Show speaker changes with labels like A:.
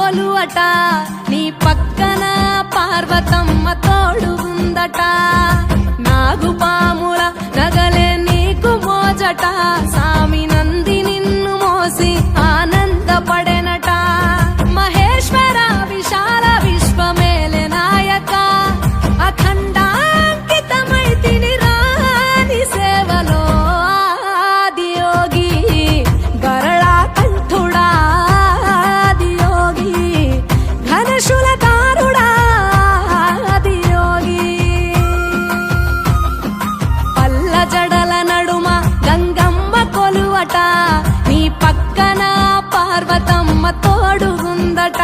A: కొలువట నీ పక్కన పార్వతమ్మ తోడుగుందట నాగుపాముల నగలే నీకు మోజట సామి నంది నిన్ను మోసి ఆనందపడెనట మహేశ్వర విశాల విశ్వమేలె నాయక అఖండాంకితమైతిని రాని సేవలో ఆదియోగి గరళా కంఠుడా ఆదియోగి ఘనశూలధారుడా ఆదియోగి పల్ల జడల నడుమ గంగమ్మ కొలువట నీ పక్కన పార్వతమ్మ తోడుగుందట